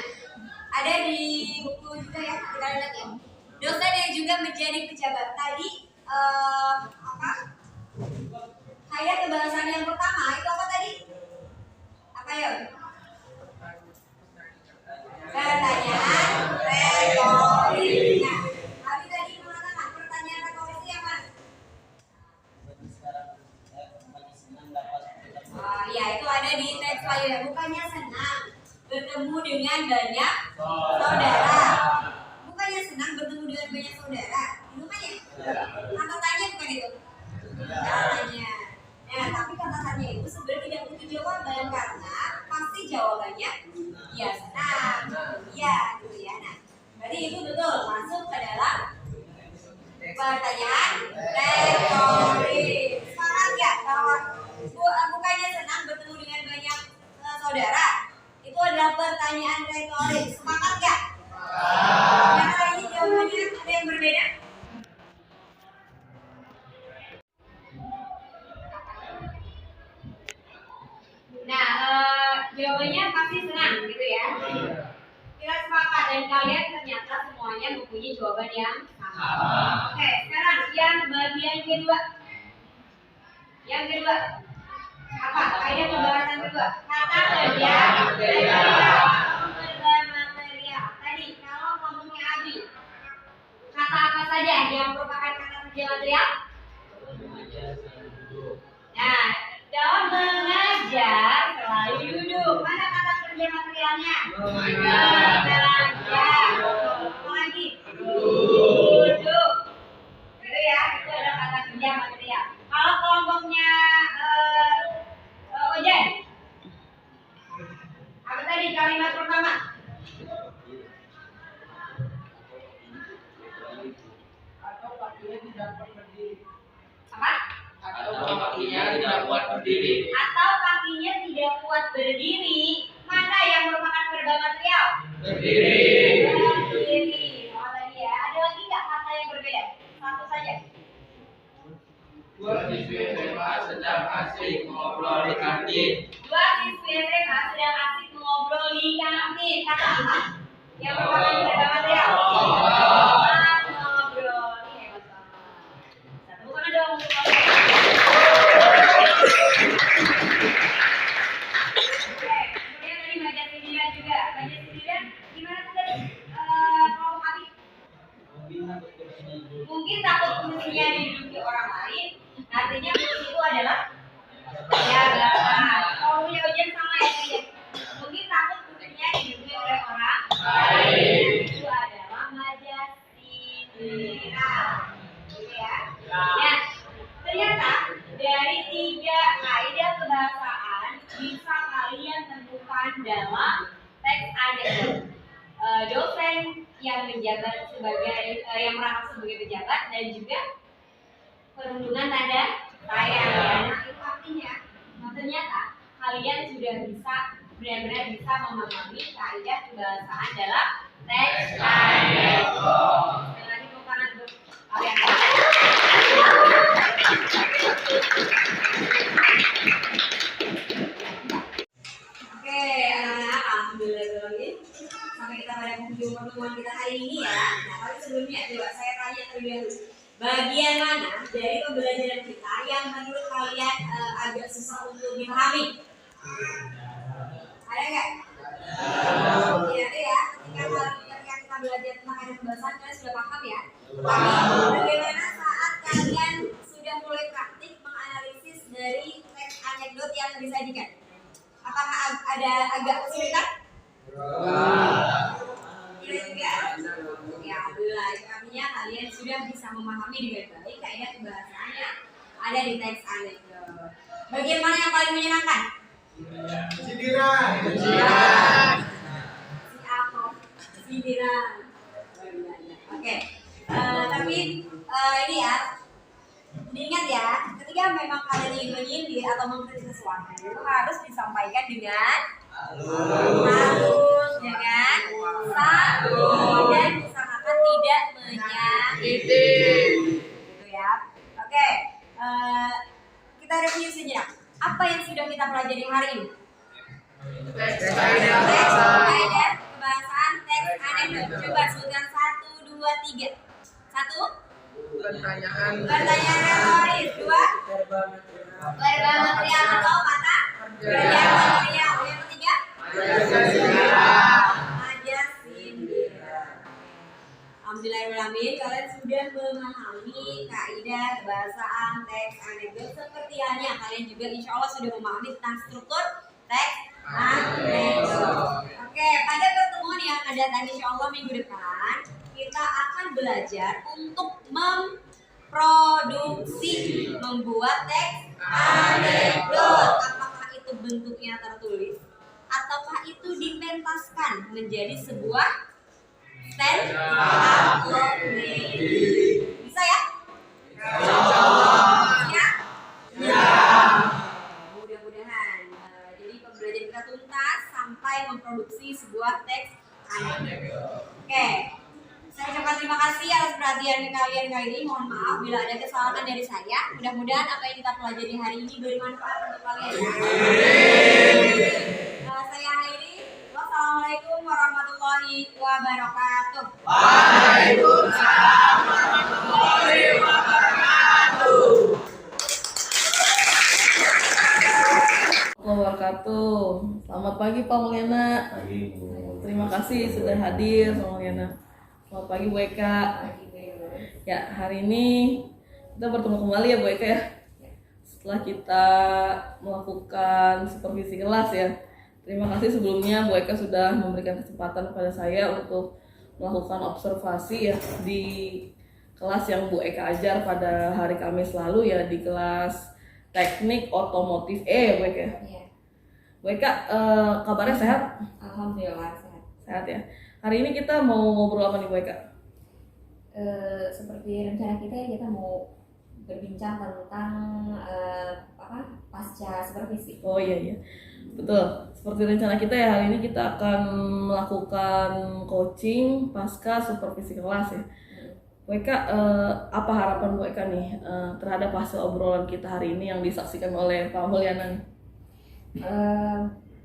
ada di buku juga ya, kita lihat ya. Dosen yang juga menjadi pejabat tadi apa? Kayak kebahasan yang pertama itu apa tadi? Apa ya? Pertanyaan retoris. Nah, Abi tadi mengatakan pertanyaan retoris itu apa? Ya itu ada di teks lain. Bukannya senang bertemu dengan banyak saudara. Bukannya senang bertemu dengan banyak saudara. Bukannya? Kata-katanya bukan itu. Kata-katanya. Nah, tapi kata-katanya itu sebenarnya tidak butuh jawaban karena pasti jawabannya ya senang. Iya, gitu ya. Nah, berarti itu betul masuk ke dalam pertanyaan retoris. Semangat ya kawan. Bukannya senang bertemu dengan banyak saudara. Itu adalah pertanyaan retoris. Semangat ya? Yang lainnya jawabannya ada yang berbeda? Nah, jawabannya pasti senang gitu ya. Kita sepakat dan kalian ternyata semuanya mempunyai jawaban yang sama. Oke, sekarang yang bagian kedua. Yang kedua apa? Kaidah pembahasan kedua. Kata kerja material. Material. Tadi kalau ngomongnya Abi, kata apa saja yang merupakan kata kerja material? Nah, dalam mengajar selalu duduk. Mana kata kerja materialnya? Mengajar. Apa lagi? Duduk. Itu ya, itu adalah kata kerja material. Kalau kelompoknya Ojen, apa tadi kalimat pertama? Apa? Atau kakinya tidak kuat berdiri. Atau kakinya tidak kuat berdiri. Mana yang merupakan verbal material? Berdiri. Berdiri. Oh tadi ya. Ada lagi nggak kata yang berbeda? Satu saja. Dua siswi SMA sedang asik ngobrol di kantin. Dua siswi SMA sedang asik mengobrol di kantin. Kata apa? Yang merupakan verbal material? Ngobrol. Ini hebat banget. Satu bukan dong. Oke, kemudian tadi baca sindiran juga. Baca sindiran gimana tuh tadi? Kelompok Abi. Mungkin takut kursinya diduduki orang lain. Artinya kursi itu adalah ya belakang. Kalau punya ujian sama ya tadi ya. Mungkin takut kursinya diduduki oleh orang lain. Itu adalah majas sindiran. Gitu ya. Ya, ternyata dari 3 kaidah kebahasaan bisa kalian temukan dalam teks anekdot. Dosen yang menjabat sebagai yang merangkap sebagai pejabat dan juga perundungan tanda saya. Nah, itu artinya ternyata kalian sudah bisa benar-benar bisa memahami kaidah kebahasaan dalam teks anekdot. Sekali lagi tepuk tangan untuk kalian. Oke, anak-anak, alhamdulillah lagi sampai kita pada penghujung pertemuan kita hari ini ya. Nah, tapi sebelumnya coba saya tanya terlebih dahulu, bagian mana dari pembelajaran kita yang menurut kalian agak susah untuk dipahami? Ada nggak? Iya ada ya. Ketika kita belajar tentang kaidah kebahasaan kalian sudah paham ya. Tapi bagaimana saat kalian sudah mulai praktik menganalisis dari teks anekdot yang disajikan? Apakah ada agak kesulitan? Iya juga. Ya, alhamdulillah. Itu artinya kalian sudah bisa memahami dengan baik kaidah kebahasaan yang ada di teks anekdot. Bagian mana yang paling menyenangkan? Sindiran. Si Ahok, sindiran. Oke. Tapi ini ya, diingat ya, ketika memang kalian ingin menyindir atau mengkritik sesuatu itu harus disampaikan dengan halus, dengan santun dan usahakan tidak menyakiti. Gitu ya. Oke. Kita review sejenak. Apa yang sudah kita pelajari hari ini? Teks kaidah kebahasaan teks anekdot. Coba sebutkan 1, 2, 3. 1. Pertanyaan Retoris. 2. Verbal material atau kata kerja material. Yang ketiga, majas sindiran. Alhamdulillahirrahmanirrahim, kalian sudah memahami kaidah kebahasaan teks anekdot seperti halnya kalian juga insya Allah sudah memahami tentang struktur teks anekdot. Oke, pada pertemuan yang akan datang insya Allah minggu depan kita akan belajar untuk memproduksi, membuat teks anekdot. Apakah itu bentuknya tertulis ataukah itu dipentaskan menjadi sebuah stand up comedy? Bisa ya? Ya? Mudah-mudahan. Jadi pembelajaran kita tuntas sampai memproduksi sebuah teks anekdot. Oke. Saya ucapkan terima kasih atas perhatian kalian kali ini. Mohon maaf bila ada kesalahan dari saya. Mudah-mudahan apa yang kita pelajari hari ini bermanfaat untuk kalian. Saya akhiri. Wassalamualaikum warahmatullahi wabarakatuh. Waalaikumsalam warahmatullahi wabarakatuh. Wabarakatuh. Selamat pagi Pak Mulyana. Terima kasih sudah hadir Pak Mulyana. Selamat pagi Bu Eka. Ya, hari ini kita bertemu kembali ya Bu Eka ya. Setelah kita melakukan supervisi kelas ya. Terima kasih sebelumnya Bu Eka sudah memberikan kesempatan kepada saya untuk melakukan observasi ya di kelas yang Bu Eka ajar pada hari Kamis lalu ya, di kelas teknik otomotif Bu Eka. Iya. Bu Eka, kabarnya sehat? Alhamdulillah sehat. Sehat ya. Hari ini kita mau ngobrol apa nih Bu Eka? seperti rencana kita ya, kita mau berbincang tentang pasca supervisi. Oh iya, betul. Seperti rencana kita ya, hari ini kita akan melakukan coaching pasca supervisi kelas ya. Bu Eka, apa harapan Bu Eka nih terhadap hasil obrolan kita hari ini yang disaksikan oleh Pak Mulyana?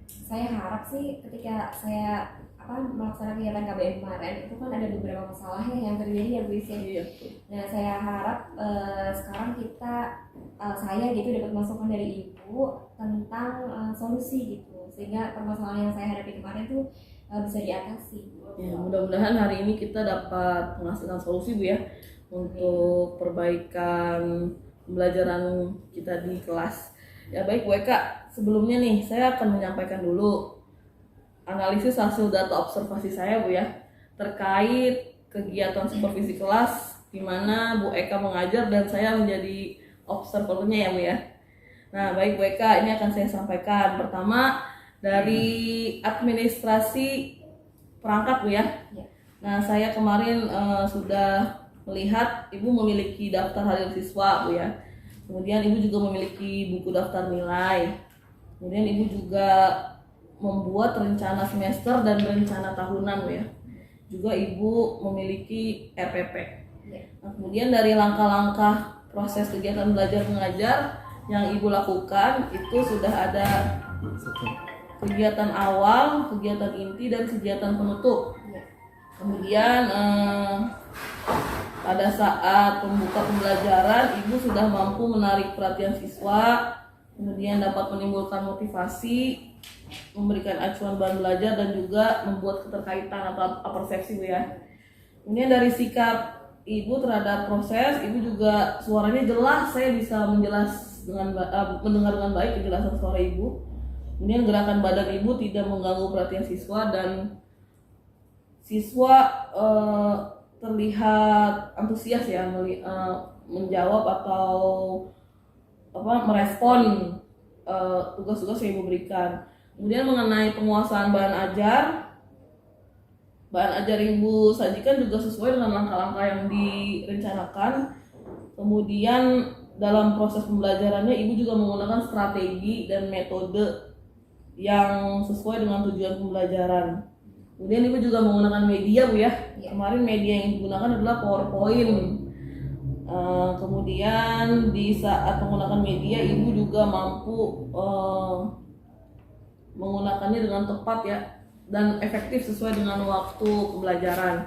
Saya harap sih ketika saya melaksanakan kegiatan KBM kemarin itu kan ada beberapa masalah yang terjadi ya Bu Is ya. Iya. Nah saya harap sekarang saya gitu dapat masukan dari Ibu tentang solusi gitu, sehingga permasalahan yang saya hadapi kemarin tuh bisa diatasi. Ya, mudah-mudahan hari ini kita dapat menghasilkan solusi Bu ya untuk perbaikan pembelajaran kita di kelas. Ya baik Bu Eka, sebelumnya nih saya akan menyampaikan dulu analisis hasil data observasi saya Bu ya terkait kegiatan supervisi kelas di mana Bu Eka mengajar dan saya menjadi observernya ya Bu ya. Nah baik Bu Eka, ini akan saya sampaikan. Pertama dari administrasi perangkat Bu ya. Nah saya kemarin sudah melihat Ibu memiliki daftar hadir siswa Bu ya. Kemudian Ibu juga memiliki buku daftar nilai. Kemudian Ibu juga membuat rencana semester dan rencana tahunan Bu ya. Juga Ibu memiliki RPP. Nah, kemudian dari langkah-langkah proses kegiatan belajar mengajar yang Ibu lakukan itu sudah ada kegiatan awal, kegiatan inti, dan kegiatan penutup. Kemudian pada saat pembuka pembelajaran Ibu sudah mampu menarik perhatian siswa, kemudian dapat menimbulkan motivasi, memberikan acuan bahan belajar, dan juga membuat keterkaitan atau persepsi Bu ya. Kemudian dari sikap Ibu terhadap proses, Ibu juga suaranya jelas, saya bisa mendengar dengan baik kejelasan suara Ibu. Kemudian gerakan badan Ibu tidak mengganggu perhatian siswa dan siswa terlihat antusias ya menjawab atau merespon tugas-tugas yang Ibu berikan. Kemudian mengenai penguasaan bahan ajar Ibu sajikan juga sesuai dengan langkah-langkah yang direncanakan. Kemudian dalam proses pembelajarannya Ibu juga menggunakan strategi dan metode yang sesuai dengan tujuan pembelajaran. Kemudian Ibu juga menggunakan media Bu ya. Kemarin media yang digunakan adalah PowerPoint. Kemudian di saat menggunakan media Ibu juga mampu menggunakannya dengan tepat ya dan efektif sesuai dengan waktu pembelajaran.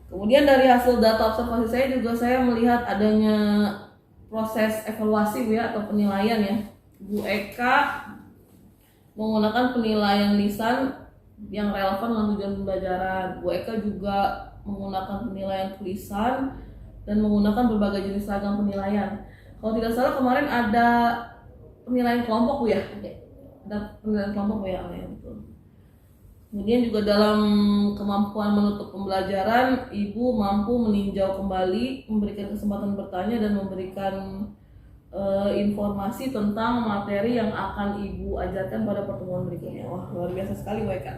Kemudian dari hasil data observasi saya juga saya melihat adanya proses evaluasi Bu ya atau penilaian ya. Bu Eka menggunakan penilaian lisan yang relevan dengan tujuan pembelajaran. Bu Eka juga menggunakan penilaian tulisan dan menggunakan berbagai jenis ragam penilaian. Kalau tidak salah kemarin ada penilaian kelompok Bu ya. Ada penilaian kelompok Bu ya, betul. Kemudian juga dalam kemampuan menutup pembelajaran, Ibu mampu meninjau kembali, memberikan kesempatan bertanya dan memberikan informasi tentang materi yang akan Ibu ajarkan pada pertemuan berikutnya. Wah, luar biasa sekali Bu Eka.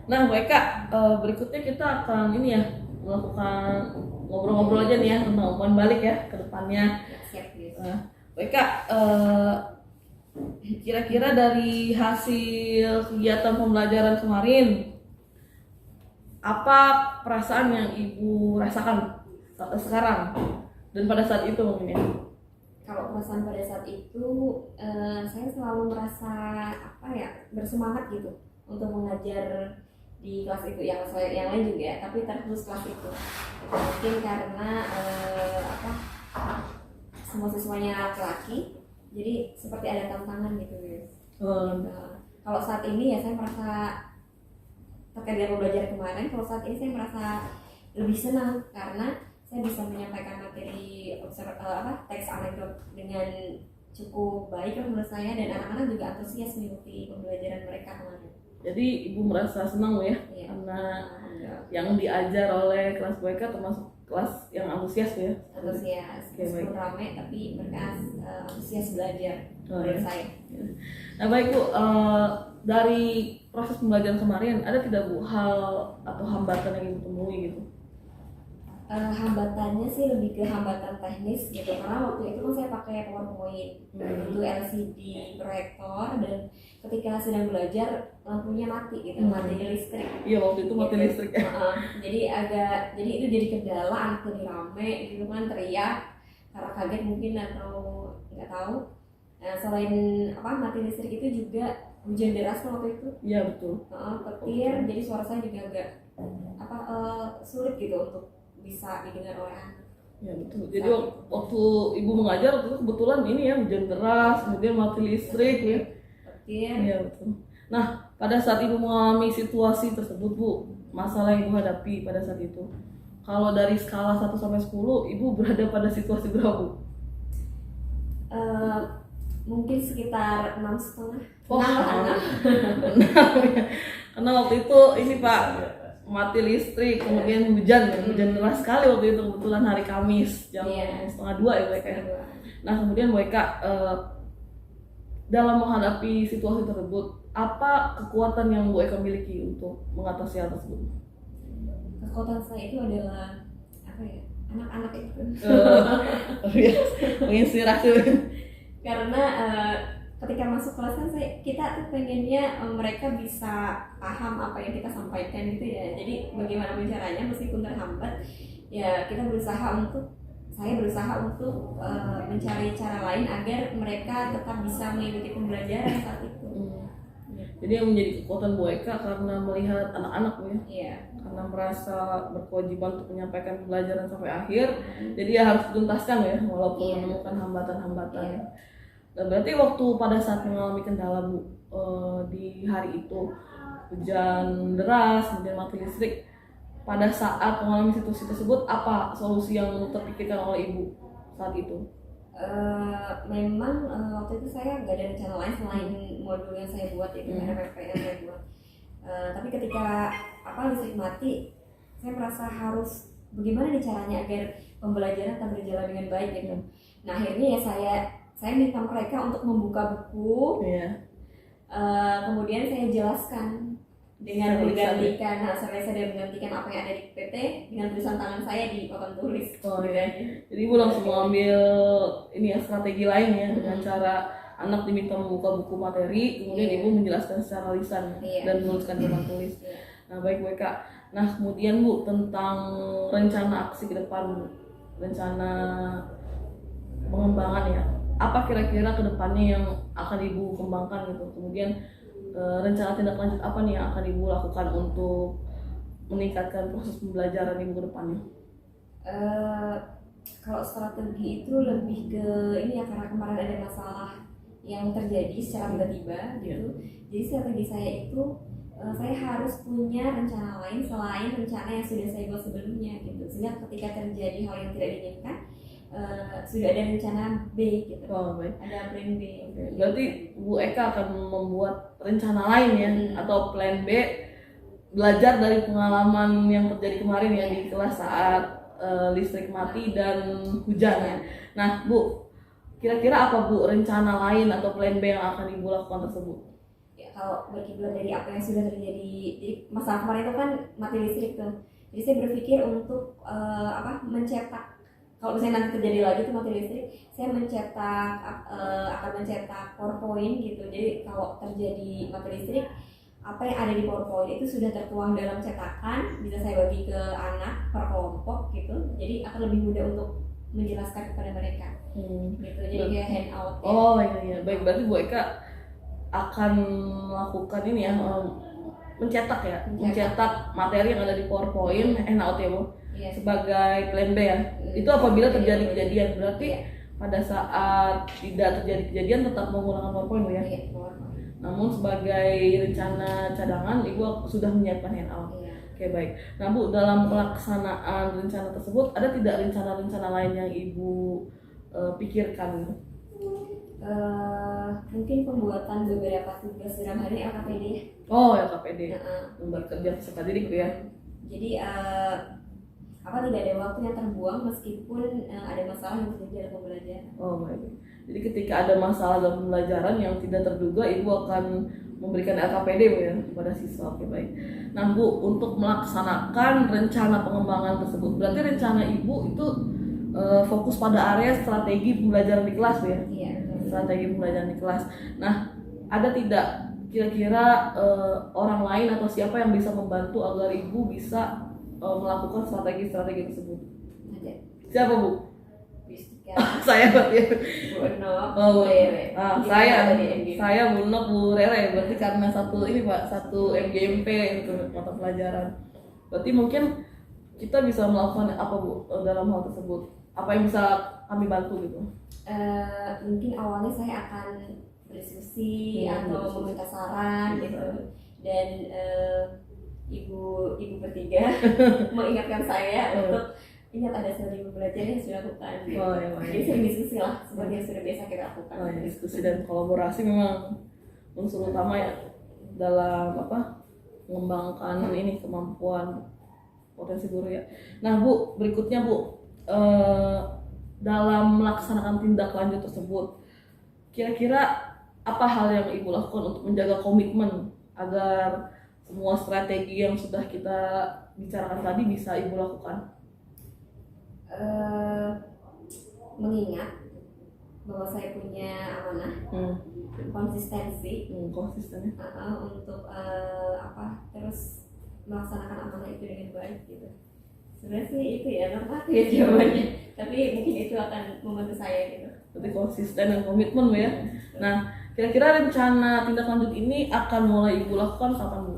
Nah Bu Eka, berikutnya kita akan melakukan ngobrol-ngobrol aja nih ya tentang umpan balik ya ke depannya. Bu Eka, kira-kira dari hasil kegiatan pembelajaran kemarin, apa perasaan yang Ibu rasakan sekarang dan pada saat itu mungkin ya? Kalau perasaan pada saat itu, saya selalu merasa bersemangat gitu untuk mengajar di kelas itu, yang lain juga ya, tapi terkhusus kelas itu. Mungkin karena semua siswanya laki-laki, jadi seperti ada tantangan gitu guys. Kalau saat ini ya saya merasa terkait dengan belajar kemarin, kalau saat ini saya merasa lebih senang karena saya bisa menyampaikan materi teks anekdot dengan cukup baik menurut saya, dan anak-anak juga antusias mengikuti pembelajaran mereka kemarin. Jadi Ibu merasa senang ya, karena yang diajar oleh kelas mereka termasuk kelas yang antusias ya. Antusias, meskipun ramai tapi mereka antusias belajar dari saya. Nah baik Bu, dari proses pembelajaran kemarin ada tidak Bu hal atau hambatan yang Ibu temui gitu? Hambatannya sih lebih ke hambatan teknis gitu, karena waktu itu kan saya pakai PowerPoint, itu LCD proyektor, dan ketika sedang belajar lampunya mati gitu, mati listrik. Iya, waktu itu mati Gitu. listrik ya. Jadi itu jadi kendala, anak jadi rame gitu kan, teriak karena kaget mungkin atau nggak tahu. Nah, selain mati listrik itu juga hujan deras kan waktu itu, Iya betul. petir, jadi suara saya juga agak sulit gitu untuk bisa didengar oleh anak. Ya betul. Jadi waktu ibu mengajar waktu itu kebetulan ini ya hujan deras, kemudian mati listrik ya. Petir. Iya betul. Nah, pada saat ibu mengalami situasi tersebut, Bu, masalah yang ibu hadapi pada saat itu, kalau dari skala 1 sampai 10, ibu berada pada situasi berapa, Bu? Mungkin sekitar 6,5. Wah, karena waktu itu ini Pak, mati listrik, kemudian hujan deras sekali waktu itu, kebetulan hari Kamis jam Iya. 1:30 ya Bu Eka. Nah kemudian Bu Eka, dalam menghadapi situasi tersebut, apa kekuatan yang Bu Eka miliki untuk mengatasi hal tersebut? Kekuatan saya itu adalah anak-anak itu. Menginspirasi. Karena ketika masuk kelas kan kita tuh pengennya mereka bisa paham apa yang kita sampaikan gitu ya. Jadi bagaimana caranya meskipun terhambat, ya saya berusaha untuk mencari cara lain agar mereka tetap bisa mengikuti pembelajaran saat itu. Jadi yang menjadi kekuatan Bu Eka karena melihat anak-anak Bu ya. Iya. Karena merasa berkewajiban untuk menyampaikan pembelajaran sampai akhir, jadi ya harus dituntaskan ya walaupun menemukan hambatan-hambatan. Dan berarti waktu pada saat mengalami kendala Bu, di hari itu hujan deras, kemudian mati listrik, pada saat mengalami situasi tersebut apa solusi yang terpikirkan oleh Ibu saat itu? Memang waktu itu saya nggak ada rencana lain selain modul yang saya buat, yaitu RPP yang saya buat. Tapi ketika listrik mati, saya merasa harus bagaimana nih caranya agar pembelajaran tetap berjalan dengan baik gitu. Nah akhirnya ya saya minta mereka untuk membuka buku, kemudian saya jelaskan dengan menggantikan apa yang ada di PT dengan tulisan tangan saya di papan tulis. Jadi Ibu langsung mengambil ini ya strategi lain ya, dengan cara anak diminta membuka buku materi, kemudian Ibu menjelaskan secara lisan dan menuliskan di papan tulis. Nah baik Bu Eka. Nah kemudian Bu, tentang rencana aksi ke depan Bu, rencana pengembangan ya, apa kira-kira kedepannya yang akan Ibu kembangkan gitu, kemudian rencana tindak lanjut apa nih yang akan Ibu lakukan untuk meningkatkan proses pembelajaran Ibu ke depannya? Kalau strategi itu lebih ke ini ya, karena kemarin ada masalah yang terjadi secara tiba-tiba gitu. Jadi strategi saya itu saya harus punya rencana lain selain rencana yang sudah saya buat sebelumnya gitu. Sehingga ketika terjadi hal yang tidak diinginkan, sudah ada rencana B gitu. Baik. Ada plan B. Berarti Bu Eka akan membuat rencana lain ya, atau plan B, belajar dari pengalaman yang terjadi kemarin ya di kelas saat listrik mati dan hujan ya. Nah Bu, kira-kira apa Bu rencana lain atau plan B yang akan Ibu lakukan tersebut? Ya, kalau berkiblat dari apa yang sudah terjadi, jadi masalah kemarin itu kan mati listrik tuh. Jadi saya berpikir untuk mencetak, kalau misalnya nanti terjadi lagi tuh mati listrik, saya akan mencetak PowerPoint gitu. Jadi kalau terjadi mati listrik, apa yang ada di PowerPoint itu sudah tertuang dalam cetakan, bisa saya bagi ke anak per kelompok gitu. Jadi akan lebih mudah untuk menjelaskan kepada mereka. Gitu. Jadi kayak handout. Oh iya. Baik, berarti Bu Eka akan melakukan ini ya, mencetak materi yang ada di PowerPoint, handout ya Bu. Iya. Sebagai plan B ya. Itu apabila terjadi kejadian, berarti pada saat tidak terjadi kejadian tetap menggunakan PowerPoint Bu ya. Iya, PowerPoint. Namun sebagai rencana cadangan Ibu sudah menyiapkan handout. Iya. Oke baik. Nah Bu, dalam pelaksanaan rencana tersebut ada tidak rencana-rencana lain yang Ibu pikirkan? Mungkin pembuatan beberapa tugas dalam hari LKPD. Oh LKPD, lembar kerja peserta didik Bu ya. Jadi tidak ada waktu yang terbuang meskipun ada masalah yang terjadi dalam pembelajaran. Oh baik. Jadi ketika ada masalah dalam pembelajaran yang tidak terduga, ibu akan memberikan LKPD Bu ya kepada siswa. Oke baik. Nah Bu, untuk melaksanakan rencana pengembangan tersebut, berarti rencana ibu itu fokus pada area strategi pembelajaran di kelas Bu ya? Iya, betul. Strategi pembelajaran di kelas. Nah, ada tidak kira-kira orang lain atau siapa yang bisa membantu agar ibu bisa melakukan strategi-strategi tersebut? Ada. Siapa Bu? Bistika, Saya berarti. Bu Eno, Oh, Bu Rere. Kita saya ada di MG. Bu Nok, Bu Rere. Berarti karena satu ini Pak, satu MGMP untuk mata pelajaran. Berarti mungkin kita bisa melakukan apa Bu dalam hal tersebut? Apa yang bisa kami bantu gitu? Mungkin awalnya saya akan berdiskusi atau berdiskusi. meminta saran gitu, dan ibu bertiga mengingatkan saya untuk ingat ada strategi belajar yang sudah dilakukan. Gitu. Oh, iya, iya. Jadi sering diskusi lah seperti yang sudah biasa kita lakukan. Oh, ya, diskusi dan kolaborasi memang unsur utama ya dalam mengembangkan ini kemampuan potensi guru ya. Nah Bu, berikutnya Bu, dalam melaksanakan tindak lanjut tersebut, kira-kira apa hal yang ibu lakukan untuk menjaga komitmen agar semua strategi yang sudah kita bicarakan tadi bisa ibu lakukan? Mengingat bahwa saya punya amanah, konsistensi, Konsisten ya. untuk terus melaksanakan amanah itu dengan baik gitu. Sebenarnya sih itu ya normatif ya jawabannya, tapi mungkin itu akan membantu saya gitu. Berarti konsisten dan komitmen Bu ya. Nah, kira-kira rencana tindak lanjut ini akan mulai ibu lakukan kapan Bu?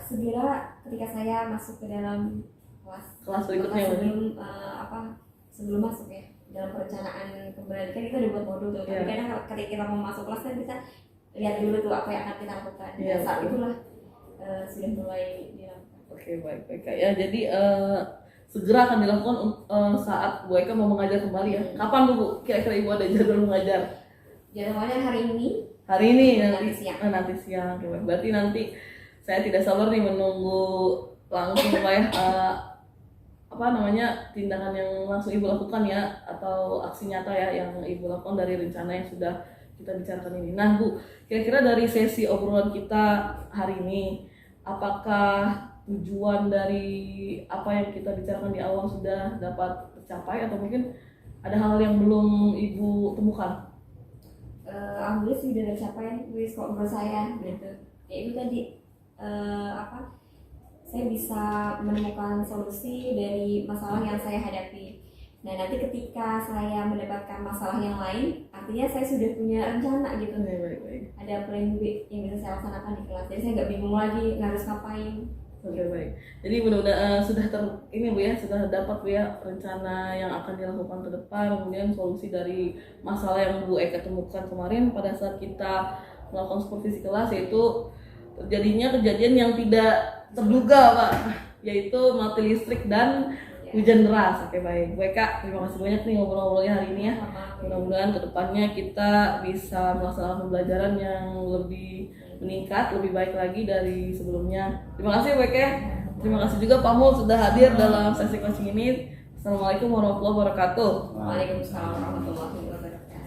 Segera ketika saya masuk ke dalam kelas Berikutnya Bu. sebelum masuk ya, dalam perencanaan kembali kan kita udah buat modul tuh, tapi Iya. kadang ketika kita mau masuk kelas kan kita lihat dulu tuh apa yang akan kita lakukan. Iya, Dan saat betul. itulah sudah mulai dilakukan. Oke, baik ya. Jadi segera akan dilakukan saat Bu Eka mau mengajar kembali ya. Kapan Bu? Kira-kira ibu ada jadwal mengajar? Jadwalnya hari ini. Hari ini Nanti siang. Nanti siang. Oke, baik. Berarti nanti saya tidak sabar nih menunggu langsung Pak ya. Tindakan yang langsung ibu lakukan ya, atau aksi nyata ya yang ibu lakukan dari rencana yang sudah kita bicarakan ini. Nah Bu, kira-kira dari sesi obrolan kita hari ini, apakah tujuan dari apa yang kita bicarakan di awal sudah dapat tercapai atau mungkin ada hal yang belum ibu temukan? Alhamdulillah sih udah tercapai wis kok menurut saya gitu. Ya itu tadi saya bisa menemukan solusi dari masalah yang saya hadapi. Nah nanti ketika saya mendapatkan masalah yang lain, artinya saya sudah punya rencana gitu. Baik. Ada plan B yang bisa saya laksanakan di kelas. Jadi saya nggak bingung lagi harus ngapain. Oke, baik. Jadi mudah-mudahan sudah ini Bu ya, sudah dapat Bu ya rencana yang akan dilakukan ke depan, kemudian solusi dari masalah yang Bu Eka temukan kemarin pada saat kita melakukan supervisi kelas, yaitu terjadinya kejadian yang tidak terduga Pak, yaitu mati listrik dan hujan deras. Oke baik, Bu Eka, terima kasih banyak nih ngobrol-ngobrolnya hari ini ya. Mudah-mudahan kedepannya kita bisa melaksanakan pembelajaran yang lebih meningkat, lebih baik lagi dari sebelumnya. Terima kasih Bu Eka. Terima kasih juga Pak Mul sudah hadir dalam sesi coaching ini. Assalamualaikum warahmatullahi wabarakatuh. Waalaikumsalam warahmatullahi wabarakatuh.